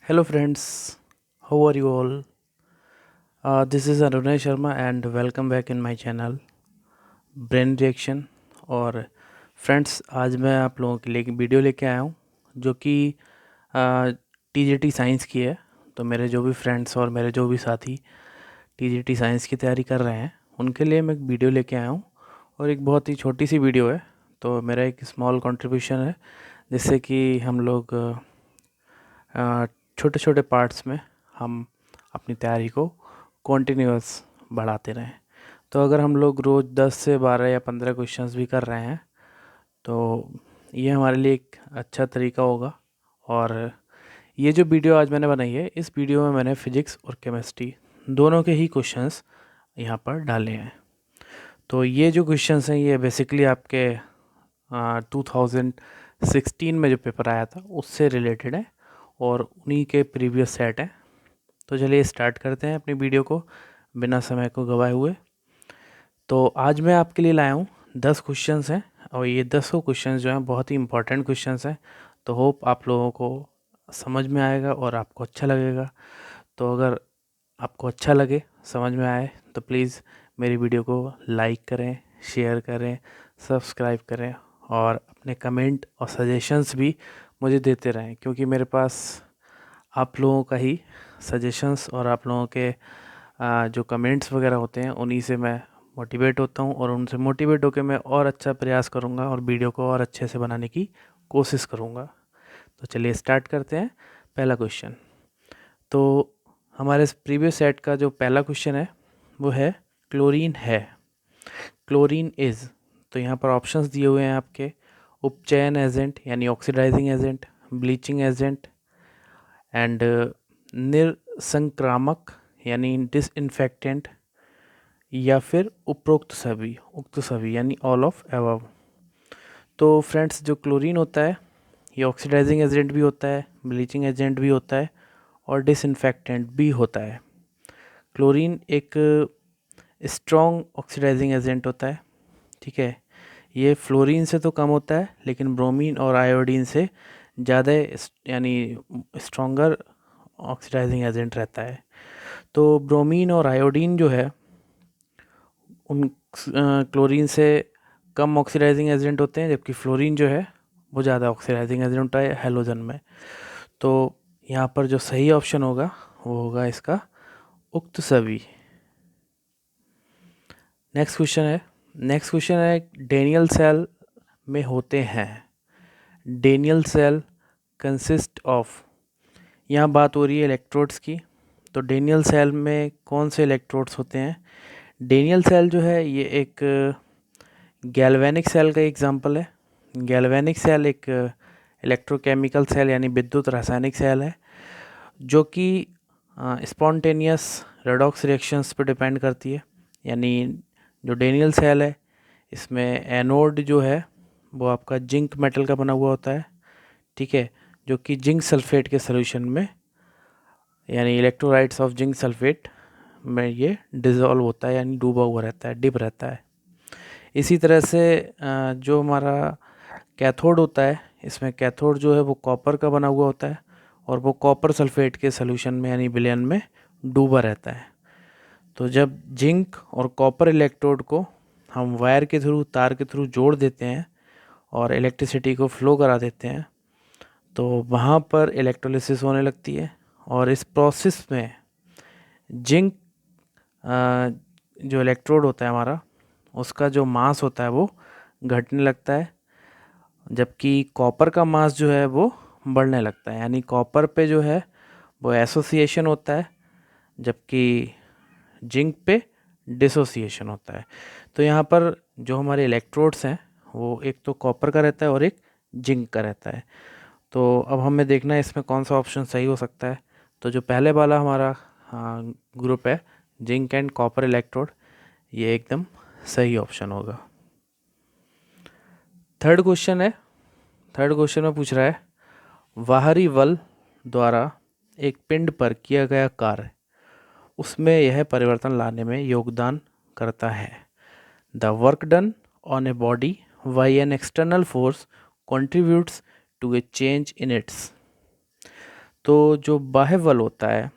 Hello friends, how are you all? This is Arunay Sharma and welcome back in my channel brain reaction. और friends, आज मैं आप लोगों के लिए एक वीडियो लेके आया हूँ जो कि टीजीटी साइंस की है। तो मेरे जो भी फ्रेंड्स और मेरे जो भी साथी टीजीटी साइंस की तैयारी कर रहे हैं उनके लिए मैं एक वीडियो लेके आया हूँ। और एक बहुत ही छोटी सी वीडियो है, तो मेरा एक स्मॉल कंट्रीब्यूशन है जिससे कि हम लोग छोटे छोटे पार्ट्स में हम अपनी तैयारी को कॉन्टिन्यूअस बढ़ाते रहें। तो अगर हम लोग रोज़ 10 से 12 या 15 क्वेश्चंस भी कर रहे हैं तो ये हमारे लिए एक अच्छा तरीका होगा। और ये जो वीडियो आज मैंने बनाई है, इस वीडियो में मैंने फिजिक्स और केमिस्ट्री दोनों के ही क्वेश्चंस यहाँ पर डाले हैं। तो ये जो क्वेश्चंस हैं ये बेसिकली आपके 2016 में जो पेपर आया था उससे रिलेटेड है और उन्हीं के प्रीवियस सेट हैं। तो चलिए स्टार्ट करते हैं अपनी वीडियो को बिना समय को गवाए हुए। तो आज मैं आपके लिए लाया हूँ 10 क्वेश्चंस हैं और ये 10 क्वेश्चंस जो हैं बहुत ही इंपॉर्टेंट क्वेश्चंस हैं। तो होप आप लोगों को समझ में आएगा और आपको अच्छा लगेगा। तो अगर आपको अच्छा लगे, समझ में आए, तो प्लीज़ मेरी वीडियो को लाइक करें, शेयर करें, सब्सक्राइब करें और अपने कमेंट और सजेशंस भी मुझे देते रहें, क्योंकि मेरे पास आप लोगों का ही सजेशंस और आप लोगों के जो कमेंट्स वगैरह होते हैं उन्हीं से मैं मोटिवेट होता हूँ और उनसे मोटिवेट होकर मैं और अच्छा प्रयास करूँगा और वीडियो को और अच्छे से बनाने की कोशिश करूँगा। तो चलिए स्टार्ट करते हैं। पहला क्वेश्चन, तो हमारे प्रीवियस सेट का जो पहला क्वेश्चन है वो है क्लोरीन है, क्लोरीन इज़। तो यहाँ पर ऑप्शंस दिए हुए हैं आपके: उपचयन एजेंट यानी oxidising agent, bleaching agent and निर्संक्रामक यानी डिसइंफेक्टेंट, या फिर उपरोक्त सभी, उक्त सभी यानी ऑल ऑफ अबव। तो फ्रेंड्स, जो क्लोरीन होता है ये ऑक्सीडाइजिंग एजेंट भी होता है, ब्लीचिंग एजेंट भी होता है और डिसइंफेक्टेंट भी होता है। क्लोरीन एक स्ट्रॉन्ग ऑक्सीडाइजिंग एजेंट होता है, ठीक है। ये फ्लोरीन से तो कम होता है लेकिन ब्रोमीन और आयोडीन से ज़्यादा यानी स्ट्रॉन्गर ऑक्सीडाइजिंग एजेंट रहता है। तो ब्रोमीन और आयोडीन जो है उन क्लोरीन से कम ऑक्सीडाइजिंग एजेंट होते हैं, जबकि फ्लोरीन जो है वो ज़्यादा ऑक्सीडाइजिंग एजेंट होता है हैलोजन में। तो यहाँ पर जो सही ऑप्शन होगा वो होगा इसका उक्त सभी। नेक्स्ट क्वेश्चन है डेनियल सेल में होते हैं। डेनियल सेल कंसिस्ट ऑफ, यहाँ बात हो रही है इलेक्ट्रोड्स की। तो डेनियल सेल में कौन से इलेक्ट्रोड्स होते हैं? डेनियल सेल जो है ये एक गैल्वेनिक सेल का एग्जांपल है। गैल्वेनिक सेल एक इलेक्ट्रोकेमिकल सेल यानी विद्युत रासायनिक सेल है जो कि स्पॉन्टेनियस रेडॉक्स रिएक्शंस पर डिपेंड करती है। यानी जो डेनियल सेल है इसमें एनोड जो है वो आपका जिंक मेटल का बना हुआ होता है, ठीक है, जो कि जिंक सल्फेट के सोल्यूशन में यानी इलेक्ट्रोलाइट्स ऑफ जिंक सल्फेट में ये डिज़ोल्व होता है यानी डूबा हुआ रहता है, डिप रहता है। इसी तरह से जो हमारा कैथोड होता है, इसमें कैथोड जो है वो कॉपर का बना हुआ होता है और वो कॉपर सल्फेट के सोल्यूशन में यानी विलयन में डूबा रहता है। तो जब जिंक और कॉपर इलेक्ट्रोड को हम वायर के थ्रू, तार के थ्रू जोड़ देते हैं और इलेक्ट्रिसिटी को फ्लो करा देते हैं तो वहाँ पर इलेक्ट्रोलिसिस होने लगती है और इस प्रोसेस में जिंक जो इलेक्ट्रोड होता है हमारा, उसका जो मास होता है वो घटने लगता है, जबकि कॉपर का मास जो है वो बढ़ने लगता है। यानी कॉपर पे जो है वो एसोसिएशन होता है जबकि जिंक पे डिसोसिएशन होता है। तो यहाँ पर जो हमारे इलेक्ट्रोड्स हैं वो एक तो कॉपर का रहता है और एक जिंक का रहता है। तो अब हमें देखना है इसमें कौन सा ऑप्शन सही हो सकता है। तो जो पहले वाला हमारा ग्रुप है, जिंक एंड कॉपर इलेक्ट्रोड, ये एकदम सही ऑप्शन होगा। थर्ड क्वेश्चन है, थर्ड क्वेश्चन में पूछ रहा है बाहरी बल द्वारा एक पिंड पर किया गया कार्य उसमें यह परिवर्तन लाने में योगदान करता है। The work done on a body by an external force contributes to a change in its. तो जो बाह्य बल होता है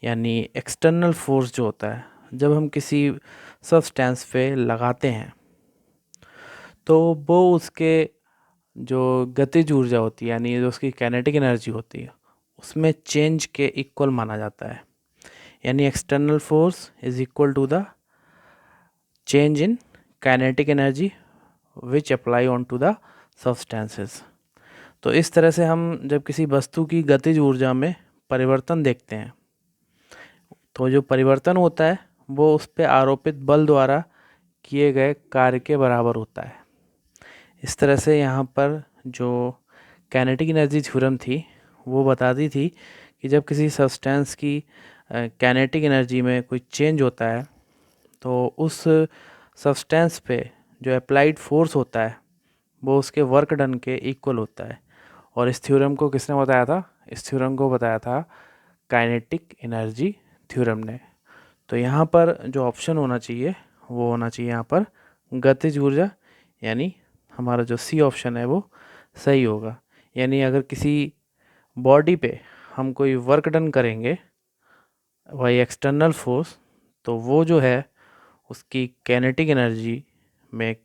यानी एक्सटर्नल फोर्स जो होता है, जब हम किसी सब्सटेंस पे लगाते हैं तो वो उसके जो गतिज ऊर्जा होती है यानी जो उसकी काइनेटिक एनर्जी होती है उसमें चेंज के इक्वल माना जाता है। यानी external force is equal to the change in kinetic energy which apply on to the substances. तो इस तरह से हम जब किसी वस्तु की गतिज ऊर्जा में परिवर्तन देखते हैं तो जो परिवर्तन होता है वो उस पर आरोपित बल द्वारा किए गए कार्य के बराबर होता है। इस तरह से यहाँ पर जो काइनेटिक एनर्जी थ्योरम थी वो बताती थी कि जब किसी सब्सटेंस की काइनेटिक एनर्जी में कोई चेंज होता है तो उस सब्सटेंस पे जो अप्लाइड फोर्स होता है वो उसके वर्क डन के इक्वल होता है। और इस थ्योरम को किसने बताया था? इस थ्योरम को बताया था काइनेटिक एनर्जी थ्योरम ने। तो यहाँ पर जो ऑप्शन होना चाहिए वो होना चाहिए यहाँ पर गतिज ऊर्जा, यानी हमारा जो सी ऑप्शन है वो सही होगा। यानी अगर किसी बॉडी पे हम कोई वर्क डन करेंगे बाई एक्सटर्नल फोर्स तो वो जो है उसकी काइनेटिक एनर्जी में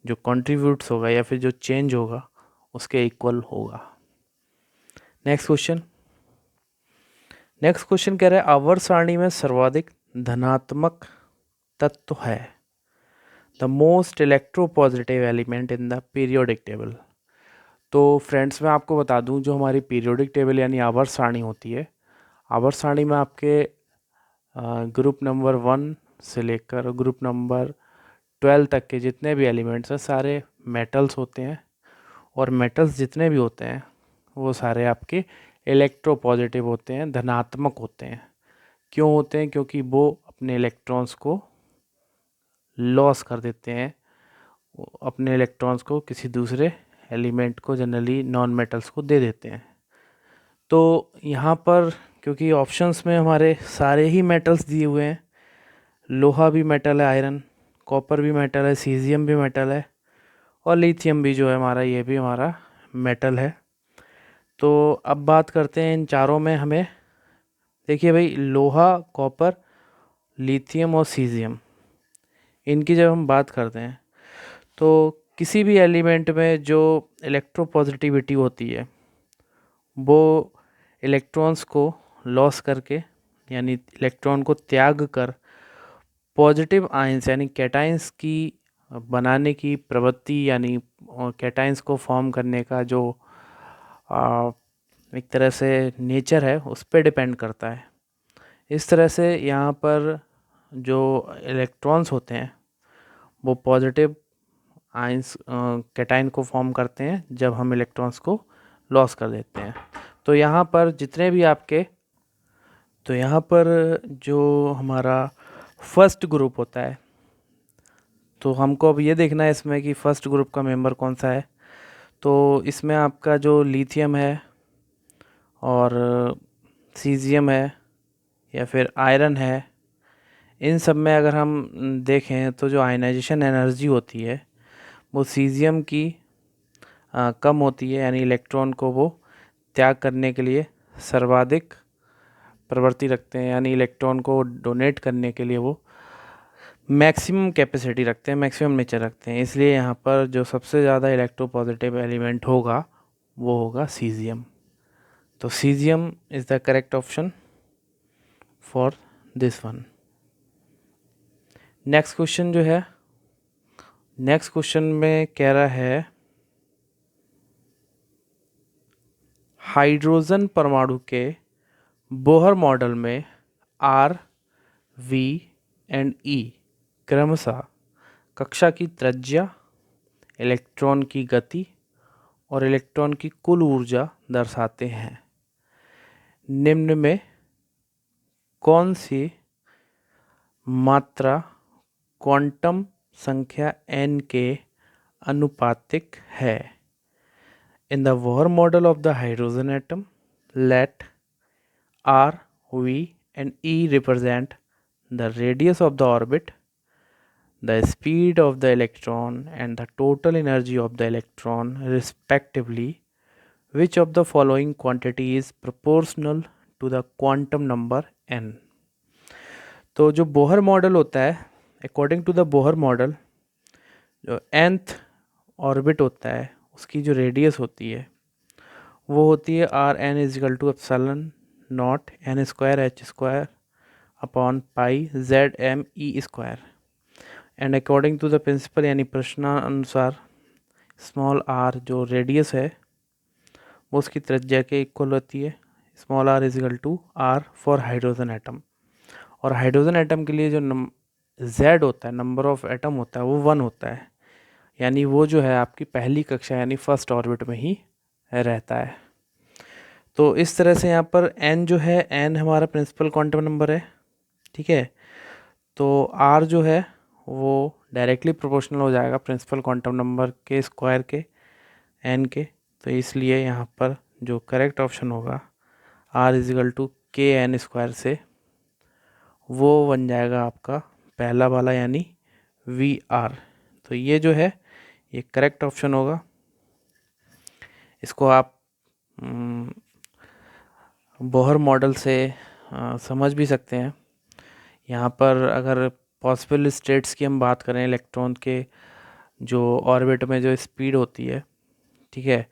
जो कंट्रीब्यूट्स होगा या फिर जो चेंज होगा उसके इक्वल होगा। नेक्स्ट क्वेश्चन कह रहा है आवर्त सारणी में सर्वाधिक धनात्मक तत्व है the most electropositive element in the periodic table. तो फ्रेंड्स मैं आपको बता दूं जो हमारी पीरियोडिक टेबल यानी आवर्त सारणी होती है, आवर्त सारणी में आपके ग्रुप नंबर 1 से लेकर ग्रुप नंबर 12 तक के जितने भी एलिमेंट्स हैं सारे मेटल्स होते हैं। और मेटल्स जितने भी होते हैं वो सारे आपके इलेक्ट्रोपॉजिटिव होते हैं, धनात्मक होते हैं। क्यों होते हैं? क्योंकि वो अपने इलेक्ट्रॉन्स को लॉस कर देते हैं, अपने इलेक्ट्रॉन्स को किसी दूसरे एलिमेंट को, जनरली नॉन मेटल्स को दे देते हैं। तो यहाँ पर क्योंकि ऑप्शंस में हमारे सारे ही मेटल्स दिए हुए हैं, लोहा भी मेटल है, आयरन, कॉपर भी मेटल है, सीजियम भी मेटल है और लिथियम भी जो है हमारा, ये भी हमारा मेटल है। तो अब बात करते हैं इन चारों में हमें, देखिए भाई लोहा, कॉपर, लिथियम और सीजियम, इनकी जब हम बात करते हैं तो किसी भी एलिमेंट में जो इलेक्ट्रोपॉजिटिविटी होती है वो इलेक्ट्रॉन्स को लॉस करके यानी इलेक्ट्रॉन को त्याग कर पॉजिटिव आयंस यानी कैटाइंस की बनाने की प्रवृत्ति यानी कैटाइंस को फॉर्म करने का जो एक तरह से नेचर है उस पर डिपेंड करता है। इस तरह से यहाँ पर जो इलेक्ट्रॉन्स होते हैं वो पॉजिटिव आयंस कैटाइन को फॉर्म करते हैं जब हम इलेक्ट्रॉन्स को लॉस कर देते हैं। तो यहाँ पर जितने भी आपके, तो यहाँ पर जो हमारा फर्स्ट ग्रुप होता है तो हमको अब ये देखना है इसमें कि फर्स्ट ग्रुप का मेंबर कौन सा है। तो इसमें आपका जो लिथियम है और सीजियम है या फिर आयरन है, इन सब में अगर हम देखें तो जो आयनाइजेशन एनर्जी होती है वो सीजियम की कम होती है, यानी इलेक्ट्रॉन को वो त्याग करने के लिए सर्वाधिक प्रवृत्ति रखते हैं, यानी इलेक्ट्रॉन को डोनेट करने के लिए वो मैक्सिमम कैपेसिटी रखते हैं, मैक्सिमम नेचर रखते हैं। इसलिए यहाँ पर जो सबसे ज़्यादा इलेक्ट्रोपॉजिटिव एलिमेंट होगा वो होगा सीजियम। तो caesium is the correct option for this one. Next question जो है, नेक्स्ट क्वेश्चन में कह रहा है हाइड्रोजन परमाणु के बोहर मॉडल में आर, वी एंड ई क्रमशः कक्षा की त्रिज्या, इलेक्ट्रॉन की गति और इलेक्ट्रॉन की कुल ऊर्जा दर्शाते हैं। निम्न में कौन सी मात्रा क्वांटम संख्या n के अनुपातिक है? In the Bohr model of the hydrogen atom, let R, V and E represent the radius of the orbit, the speed of the electron and the total energy of the electron respectively. Which of the following quantity is proportional to the quantum number n। तो जो Bohr model होता है, according to the Bohr model, जो nth orbit होता है उसकी जो radius होती है वो होती है r n equal to epsilon naught n square h square upon pi Z m e square. And according to the principle यानी प्रश्नानुसार स्मॉल आर जो रेडियस है वो उसकी त्रिज्या के इक्वल होती है। Small r equal to r for hydrogen atom, और हाइड्रोजन एटम के लिए जो जेड होता है, नंबर ऑफ एटम होता है, वो 1 होता है, यानी वो जो है आपकी पहली कक्षा यानी फर्स्ट ऑर्बिट में ही रहता है। तो इस तरह से यहाँ पर n जो है, n हमारा प्रिंसिपल क्वांटम नंबर है, ठीक है। तो r जो है वो डायरेक्टली प्रोपोर्शनल हो जाएगा प्रिंसिपल क्वांटम नंबर के स्क्वायर के n के। तो इसलिए यहाँ पर जो करेक्ट ऑप्शन होगा r is equal to k n square से वो बन जाएगा आपका पहला वाला यानी वी आर। तो ये जो है ये करेक्ट ऑप्शन होगा। इसको आप बोहर मॉडल से समझ भी सकते हैं। यहाँ पर अगर पॉसिबल स्टेट्स की हम बात करें, इलेक्ट्रॉन के जो ऑर्बिट में जो स्पीड होती है, ठीक है,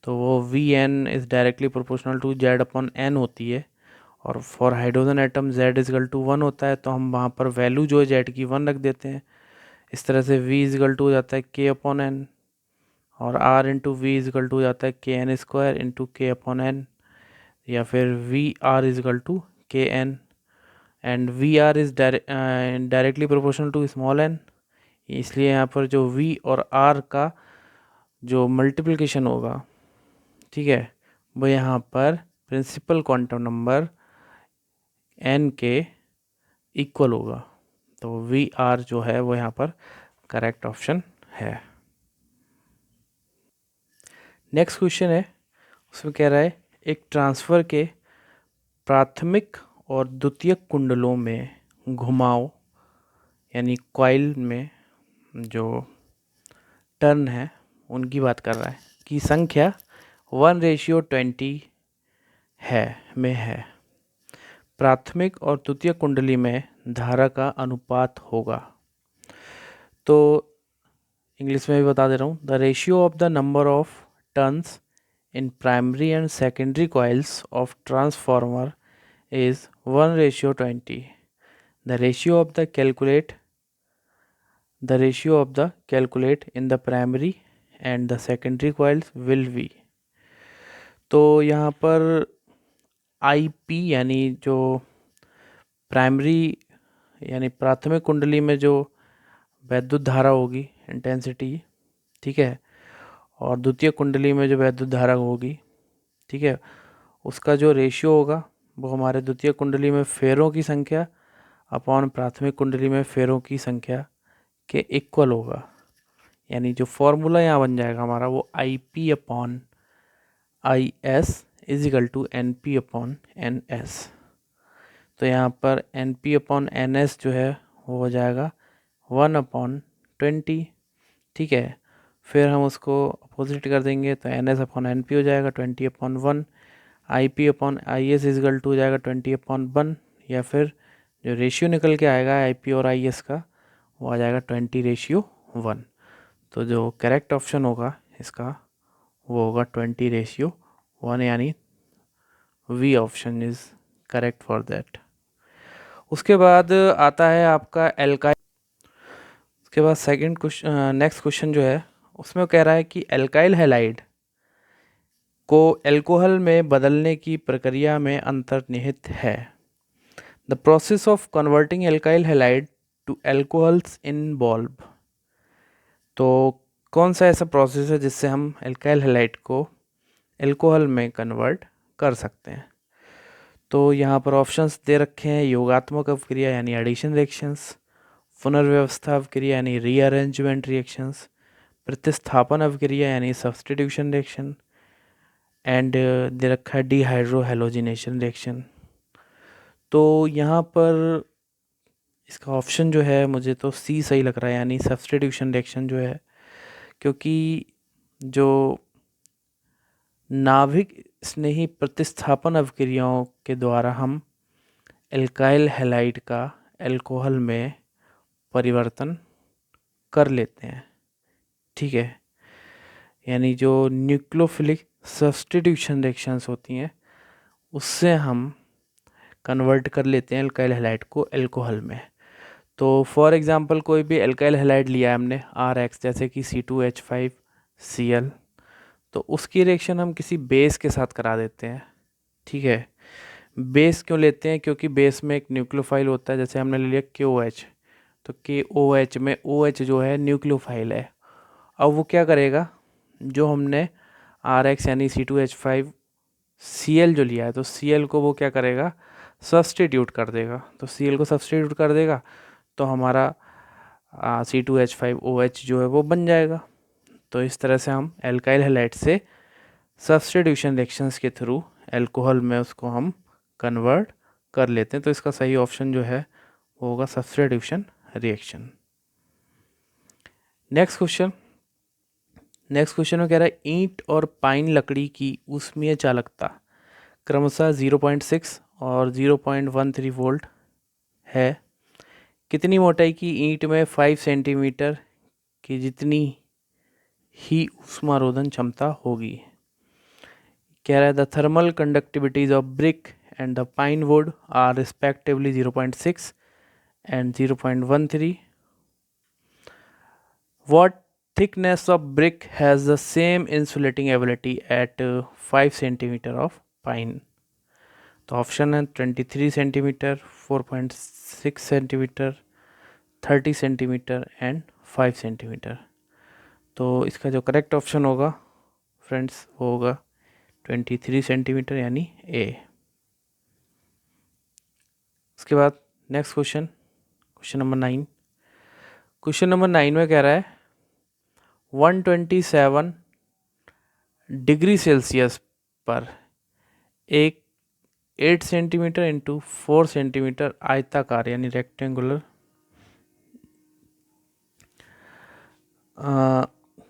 तो वो v n is directly proportional to Z upon n होती है। और for hydrogen atom Z equal to 1 होता है, तो हम वहाँ पर वैल्यू जो है जेड की 1 रख देते हैं। इस तरह से v इजगल टू हो जाता है के अपॉन एन, और r into v equal to हो जाता है k n square into k upon n, या फिर v r equal to k n, and v r is directly proportional to small n. इसलिए यहाँ पर जो v और r का जो मल्टीप्लिकेशन होगा, ठीक है, वो यहाँ पर प्रिंसिपल क्वांटम नंबर n के इक्वल होगा। तो वी आर जो है वो यहाँ पर करेक्ट ऑप्शन है। नेक्स्ट क्वेश्चन है, उसमें कह रहा है एक ट्रांसफ़र के प्राथमिक और द्वितीयक कुंडलों में घुमाव यानी कॉइल में जो टर्न है उनकी बात कर रहा है कि संख्या 1:20 है। प्राथमिक और द्वितीय कुंडली में धारा का अनुपात होगा। तो इंग्लिश में भी बता दे रहा हूँ। The ratio of the number of turns in primary and secondary coils of transformer is 1:20. The ratio of the calculate in the primary and the secondary coils will be। तो यहाँ पर IP यानी जो प्राइमरी यानी प्राथमिक कुंडली में जो वैद्युत धारा होगी इंटेंसिटी, ठीक है, और द्वितीय कुंडली में जो वैद्युत धारा होगी, ठीक है, उसका जो रेशियो होगा वो हमारे द्वितीय कुंडली में फेरों की संख्या अपॉन प्राथमिक कुंडली में फेरों की संख्या के इक्वल होगा। यानी जो फॉर्मूला यहाँ बन जाएगा हमारा वो I P upon I S equal to n P upon n S. तो यहाँ पर n P upon n S जो है वो हो जाएगा 1/20, ठीक है। फिर हम उसको अपोजिट कर देंगे तो N S upon N P हो जाएगा 20/1। I P upon I S is equal to हो जाएगा 20/1, या फिर जो रेशियो निकल के आएगा आई पी और आई एस का वो आ जाएगा 20:1। तो जो करेक्ट ऑप्शन होगा इसका वो होगा 20:1, यानी V option is correct for that. उसके बाद आता है आपका एल्काइल। उसके बाद नेक्स्ट क्वेश्चन जो है उसमें कह रहा है कि एल्काइल हैलाइड को एल्कोहल में बदलने की प्रक्रिया में अंतर्निहित है। The process of converting alkyl halide to alcohols involve. तो कौन सा ऐसा प्रोसेस है जिससे हम एल्काइल हैलाइड को एल्कोहल में कन्वर्ट कर सकते हैं। तो यहाँ पर ऑप्शंस दे रखे हैं। योगात्मक अवक्रिया यानी एडिशन रिएक्शंस, पुनर्व्यवस्था अवक्रिया यानी रीअरेंजमेंट रिएक्शंस, प्रतिस्थापन अवक्रिया यानी सब्सटीट्यूशन रिएक्शन, एंड दे रखा है डिहाइड्रो हैलोजिनेशन रिएक्शन। तो यहाँ पर इसका ऑप्शन जो है मुझे तो सी सही लग रहा है, यानी सब्सटीट्यूशन रिएक्शन जो है, क्योंकि जो नाभिक स्नेही प्रतिस्थापन अभिक्रियाओं के द्वारा हम एल्काइल हैलाइड का अल्कोहल में परिवर्तन कर लेते हैं। ठीक है, यानी जो न्यूक्लियोफिलिक सब्स्टिट्यूशन रिएक्शंस होती हैं उससे हम कन्वर्ट कर लेते हैं एल्काइल हैलाइड को अल्कोहल में। तो फॉर एग्जांपल कोई भी एल्काइल हैलाइड लिया है हमने RX, जैसे कि C2H5Cl, तो उसकी रिएक्शन हम किसी बेस के साथ करा देते हैं। ठीक है, बेस क्यों लेते हैं? क्योंकि बेस में एक न्यूक्लियोफाइल होता है, जैसे हमने ले लिया KOH, तो KOH में OH जो है न्यूक्लियोफाइल है। अब वो क्या करेगा, जो हमने RX यानी C2H5Cl जो लिया है, तो Cl को वो क्या करेगा, सब्सटीट्यूट कर देगा। तो Cl को सब्सटीट्यूट कर देगा तो हमारा C2H5OH जो है वो बन जाएगा। तो इस तरह से हम एल्काइल हैलाइड से सब्स्टिट्यूशन रिएक्शंस के थ्रू अल्कोहल में उसको हम कन्वर्ट कर लेते हैं। तो इसका सही ऑप्शन जो है वो होगा सब्स्टिट्यूशन रिएक्शन। नेक्स्ट क्वेश्चन में कह रहा है ईंट और पाइन लकड़ी की ऊष्मीय चालकता क्रमशः 0.6 और 0.13 वोल्ट है। कितनी मोटाई की ईंट में 5 सेंटीमीटर की जितनी ही ऊष्मारोधन क्षमता होगी? कह रहा है the thermal conductivities of brick and the pine wood are respectively 0.6 and 0.13. What thickness of brick has the same insulating ability at 5 centimeter of pine? तो ऑप्शन है 23 centimetre, 4.6 centimetre, 30 centimetre and 5 centimetre. तो इसका जो correct option होगा friends वो होगा 23 centimetre यानी ए। उसके बाद next question number 9। Question number 9 में कह रहा है 127 डिग्री सेल्सियस पर एक 8 सेंटीमीटर इंटू 4 सेंटीमीटर आयताकार यानी रेक्टेंगुलर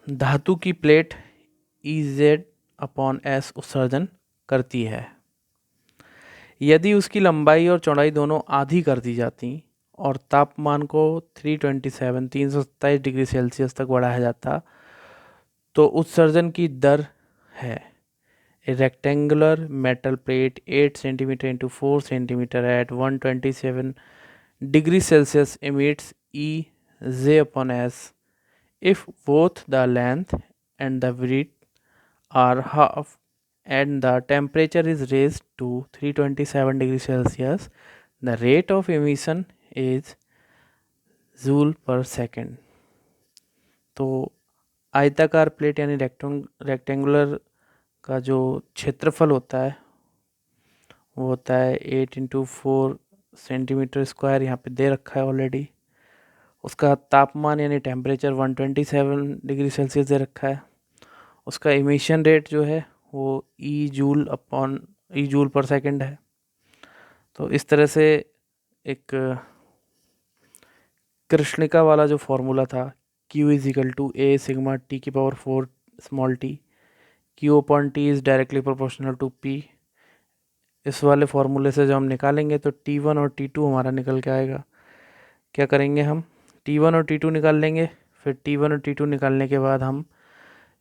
धातु की प्लेट EZ/S उत्सर्जन करती है। यदि उसकी लंबाई और चौड़ाई दोनों आधी कर दी जाती और तापमान को 327 डिग्री सेल्सियस तक बढ़ाया जाता तो उत्सर्जन की दर है A rectangular metal plate 8 centimeter into 4 centimeter at 127 degrees Celsius emits EZ/S if both the length and the width are half and the temperature is raised to 327 degrees Celsius. The rate of emission is joule पर second. तो आयताकार plate यानी rectangular का जो क्षेत्रफल होता है वो होता है 8 × 4 सेंटीमीटर स्क्वायर, यहाँ पे दे रखा है ऑलरेडी। उसका तापमान यानी टेम्परेचर 127 डिग्री सेल्सियस दे रखा है। उसका इमिशन रेट जो है वो ई जूल पर सेकंड है। तो इस तरह से एक कृष्णिका वाला जो फॉर्मूला था Q = A सिग्मा T⁴ small t, Q/T is directly proportional to P। इस वाले फॉर्मूले से जो हम निकालेंगे तो T1 और T2 हमारा निकल के आएगा। क्या करेंगे हम T1 और T2 निकाल लेंगे, फिर T1 और T2 निकालने के बाद हम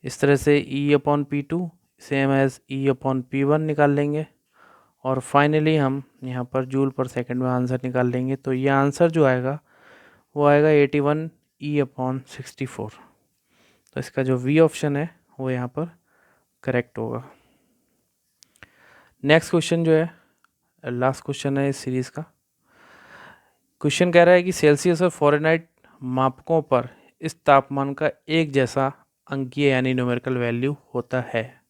इस तरह से E/P2 सेम एज E/P1 निकाल लेंगे और फाइनली हम यहाँ पर जूल पर सेकंड में आंसर निकाल लेंगे। तो ये आंसर जो आएगा वो आएगा 81 E/64। तो इसका जो वी ऑप्शन है वो यहाँ पर करेक्ट होगा। नेक्स्ट क्वेश्चन जो है लास्ट क्वेश्चन है इस सीरीज़ का। क्वेश्चन कह रहा है कि सेल्सियस और फ़ारेनहाइट मापकों पर इस तापमान का एक जैसा अंकीय यानी न्यूमेरिकल वैल्यू होता है।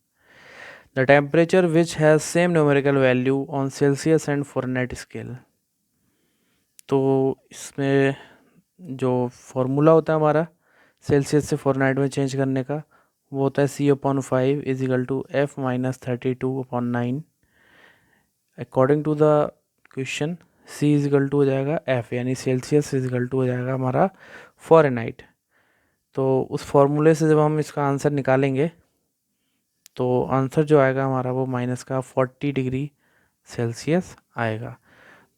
The temperature which has same numerical value on Celsius and Fahrenheit scale. तो इसमें जो फॉर्मूला होता है हमारा सेल्सियस से फ़ारेनहाइट में चेंज करने का वो होता है C/5 = F - 32/9। According to the question C = हो जाएगा F यानी सेल्सियस = हो जाएगा हमारा फ़ारेनहाइट। तो उस फॉर्मूले से जब हम इसका आंसर निकालेंगे तो आंसर जो आएगा हमारा वो माइनस का 40 डिग्री सेल्सियस आएगा।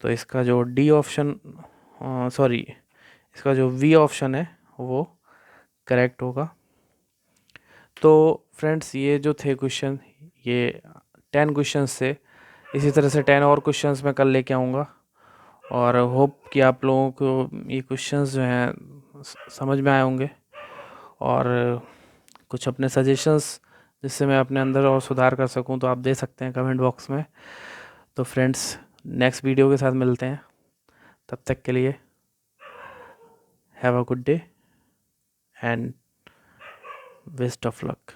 तो इसका जो डी ऑप्शन सॉरी इसका जो वी ऑप्शन है वो करेक्ट होगा। तो फ्रेंड्स ये जो थे क्वेश्चन, ये 10 क्वेश्चंस थे। इसी तरह से 10 और क्वेश्चंस मैं कल लेके आऊँगा और होप कि आप लोगों को ये क्वेश्चंस जो हैं समझ में आए होंगे और कुछ अपने सजेशंस जिससे मैं अपने अंदर और सुधार कर सकूं तो आप दे सकते हैं कमेंट बॉक्स में। तो फ्रेंड्स नेक्स्ट वीडियो के साथ मिलते हैं, तब तक के लिए have a good day and best of luck.